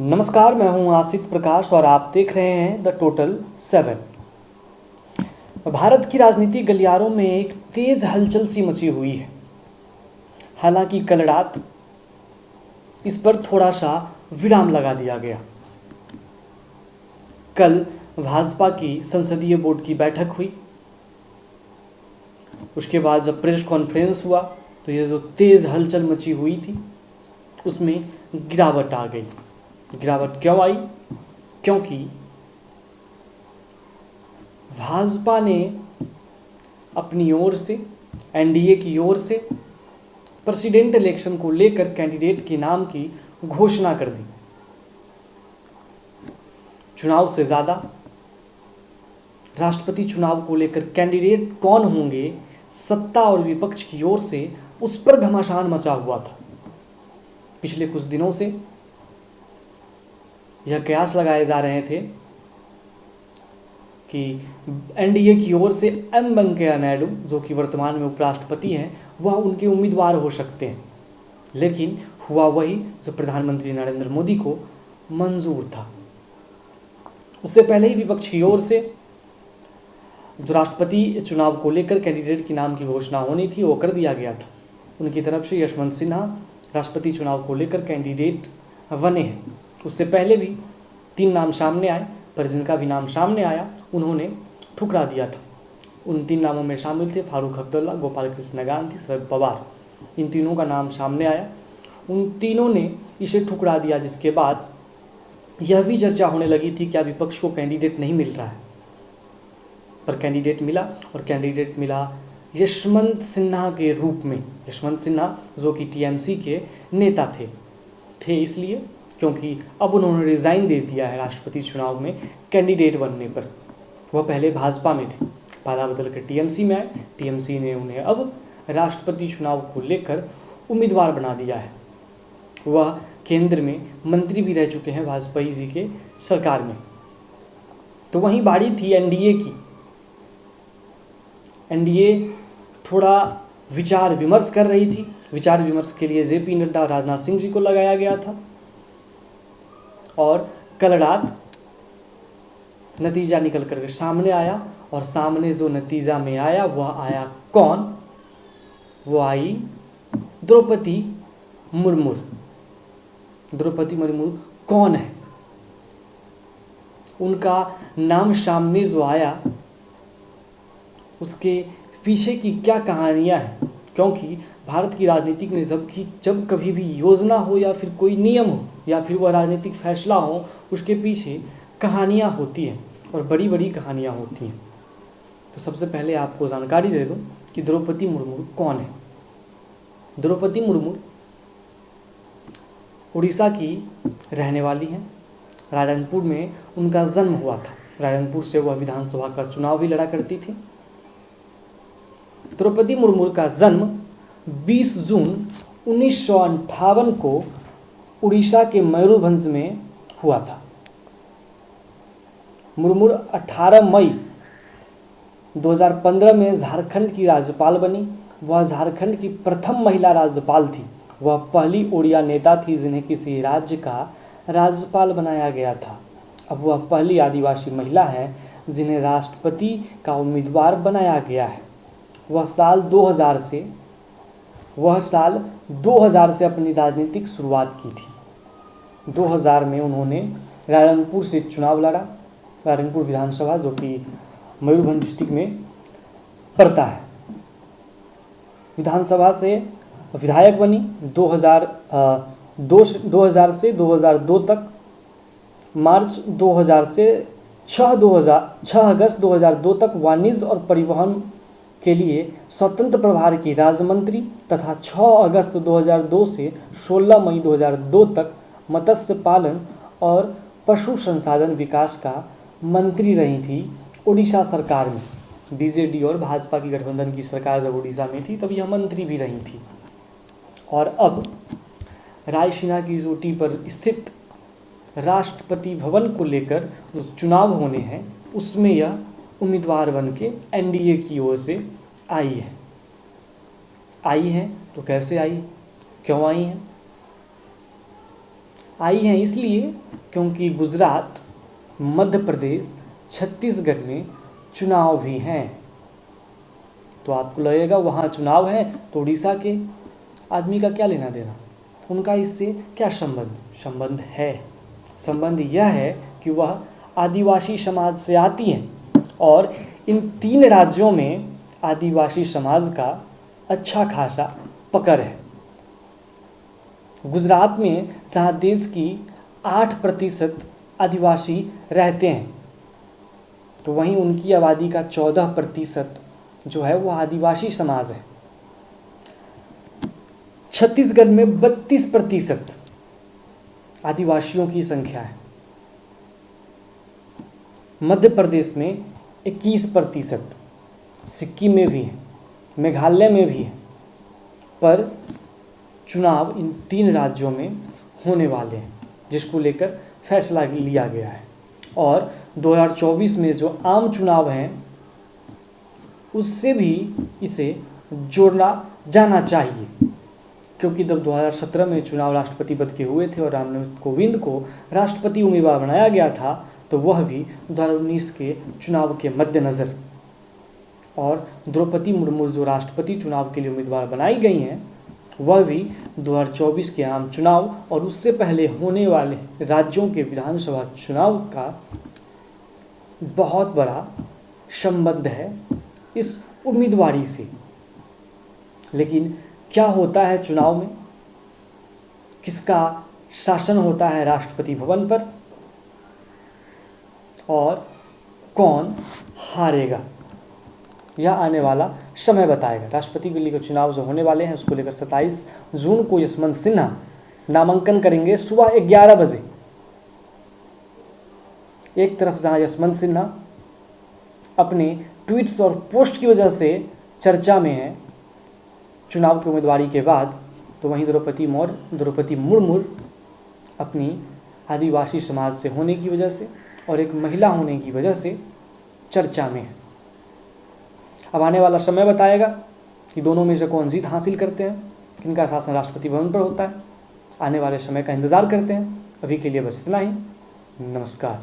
नमस्कार, मैं हूं आसित प्रकाश और आप देख रहे हैं द टोटल 7। भारत की राजनीतिक गलियारों में एक तेज हलचल सी मची हुई है। हालांकि कल रात इस पर थोड़ा सा विराम लगा दिया गया। कल भाजपा की संसदीय बोर्ड की बैठक हुई। उसके बाद जब प्रेस कॉन्फ्रेंस हुआ तो ये जो तेज हलचल मची हुई थी उसमें गिरावट आ गई। गिरावट क्यों आई? क्योंकि भाजपा ने अपनी ओर से, एनडीए की ओर से प्रेसिडेंट इलेक्शन को लेकर कैंडिडेट के नाम की घोषणा कर दी। चुनाव से ज़्यादा राष्ट्रपति चुनाव को लेकर कैंडिडेट कौन होंगे, सत्ता और विपक्ष की ओर से उस पर घमासान मचा हुआ था। पिछले कुछ दिनों से यह कयास लगाए जा रहे थे कि एनडीए की ओर से एम वेंकैया नायडू, जो कि वर्तमान में उपराष्ट्रपति हैं, वह उनके उम्मीदवार हो सकते हैं। लेकिन हुआ वही जो प्रधानमंत्री नरेंद्र मोदी को मंजूर था। उससे पहले ही विपक्ष की ओर से जो राष्ट्रपति चुनाव को लेकर कैंडिडेट के नाम की घोषणा होनी थी वो कर दिया गया था। उनकी तरफ से यशवंत सिन्हा राष्ट्रपति चुनाव को लेकर कैंडिडेट बने हैं। उससे पहले भी 3 नाम सामने आए, पर जिनका भी नाम सामने आया उन्होंने ठुकरा दिया था। उन 3 नामों में शामिल थे फारूक अब्दुल्ला, गोपाल कृष्ण गांधी, शरद पवार। इन तीनों का नाम सामने आया, उन तीनों ने इसे ठुकरा दिया। जिसके बाद यह भी चर्चा होने लगी थी क्या विपक्ष को कैंडिडेट नहीं मिल रहा है, पर कैंडिडेट मिला। और कैंडिडेट मिला यशवंत सिन्हा के रूप में। यशवंत सिन्हा जो कि टीएमसी के नेता थे इसलिए क्योंकि अब उन्होंने रिज़ाइन दे दिया है राष्ट्रपति चुनाव में कैंडिडेट बनने पर। वह पहले भाजपा में थे, पाला बदल कर टीएमसी में आए। टीएमसी ने उन्हें अब राष्ट्रपति चुनाव को लेकर उम्मीदवार बना दिया है। वह केंद्र में मंत्री भी रह चुके हैं भाजपा जी के सरकार में। तो वहीं बारी थी एनडीए की। एनडीए थोड़ा विचार विमर्श कर रही थी। विचार विमर्श के लिए जेपी नड्डा और राजनाथ सिंह जी को लगाया गया था। और कल रात नतीजा निकल कर सामने आया, और सामने जो नतीजा में आया वह आया कौन? वो आई द्रौपदी मुर्मू। द्रौपदी मुर्मू कौन है? उनका नाम सामने जो आया उसके पीछे की क्या कहानियां हैं? क्योंकि भारत की राजनीतिक में जब कभी भी योजना हो या फिर कोई नियम हो या फिर वह राजनीतिक फैसला हो, उसके पीछे कहानियां होती हैं और बड़ी बड़ी कहानियां होती हैं। तो सबसे पहले आपको जानकारी दे दूं कि द्रौपदी मुर्मू कौन है। द्रौपदी मुर्मू उड़ीसा की रहने वाली हैं। रायरंगपुर में उनका जन्म हुआ था। रायरंगपुर से वह विधानसभा का चुनाव भी लड़ा करती थी। द्रौपदी मुर्मू का जन्म 20 जून 1958 को उड़ीसा के मयूरभंज में हुआ था। मुर्मू 18 मई 2015 में झारखंड की राज्यपाल बनी। वह झारखंड की प्रथम महिला राज्यपाल थी। वह पहली ओडिया नेता थी जिन्हें किसी राज्य का राज्यपाल बनाया गया था। अब वह पहली आदिवासी महिला है जिन्हें राष्ट्रपति का उम्मीदवार बनाया गया है। वह साल 2000 से अपनी राजनीतिक शुरुआत की थी। 2000 में उन्होंने रायरंगपुर से चुनाव लड़ा। रायरंगपुर विधानसभा जो कि मयूरभंज डिस्ट्रिक्ट में पड़ता है, विधानसभा से विधायक बनी। 2000 से 2002 तक, मार्च 2000 से 6 अगस्त 2002 तक वाणिज्य और परिवहन के लिए स्वतंत्र प्रभार की राज्य मंत्री तथा 6 अगस्त 2002 से 16 मई 2002 तक मत्स्य पालन और पशु संसाधन विकास का मंत्री रही थी उड़ीसा सरकार में। बीजेडी और भाजपा की गठबंधन की सरकार जब उड़ीसा में थी तब यह मंत्री भी रही थी। और अब रायसीना की चोटी पर स्थित राष्ट्रपति भवन को लेकर जो चुनाव होने हैं उसमें यह उम्मीदवार बन के एनडीए की ओर से आई है। तो कैसे आई, क्यों आई है? आई हैं इसलिए क्योंकि गुजरात, मध्य प्रदेश, छत्तीसगढ़ में चुनाव भी हैं। तो आपको लगेगा वहाँ चुनाव है तो उड़ीसा के आदमी का क्या लेना देना, उनका इससे क्या संबंध है। संबंध यह है कि वह आदिवासी समाज से आती हैं और इन 3 राज्यों में आदिवासी समाज का अच्छा खासा पकड़ है। गुजरात में जहाँ देश की 8% आदिवासी रहते हैं, तो वहीं उनकी आबादी का 14% जो है वो आदिवासी समाज है। छत्तीसगढ़ में 32% आदिवासियों की संख्या है। मध्य प्रदेश में 21%, सिक्किम में भी है, मेघालय में भी है। पर चुनाव इन 3 राज्यों में होने वाले हैं, जिसको लेकर फैसला लिया गया है। और 2024 में जो आम चुनाव हैं उससे भी इसे जोड़ना जाना चाहिए, क्योंकि जब 2017 में चुनाव राष्ट्रपति पद के हुए थे और रामनाथ कोविंद को राष्ट्रपति उम्मीदवार बनाया गया था, तो वह भी 2019 के चुनाव के मद्देनज़र, और द्रौपदी मुर्मू जो राष्ट्रपति चुनाव के लिए उम्मीदवार बनाई गई हैं वह भी 2024 के आम चुनाव और उससे पहले होने वाले राज्यों के विधानसभा चुनाव का बहुत बड़ा संबंध है इस उम्मीदवारी से। लेकिन क्या होता है चुनाव में, किसका शासन होता है राष्ट्रपति भवन पर और कौन हारेगा, यह आने वाला समय बताएगा। राष्ट्रपति के लिए चुनाव जो होने वाले हैं उसको लेकर 27 जून को यशवंत सिन्हा नामांकन करेंगे सुबह 11 बजे। एक तरफ जहां यशवंत सिन्हा अपने ट्वीट्स और पोस्ट की वजह से चर्चा में है चुनाव की उम्मीदवारी के बाद, तो वहीं द्रौपदी मुर्मू अपनी आदिवासी समाज से होने की वजह से और एक महिला होने की वजह से चर्चा में है। अब आने वाला समय बताएगा कि दोनों में से कौन जीत हासिल करते हैं, किनका शासन राष्ट्रपति भवन पर होता है। आने वाले समय का इंतज़ार करते हैं। अभी के लिए बस इतना ही। नमस्कार।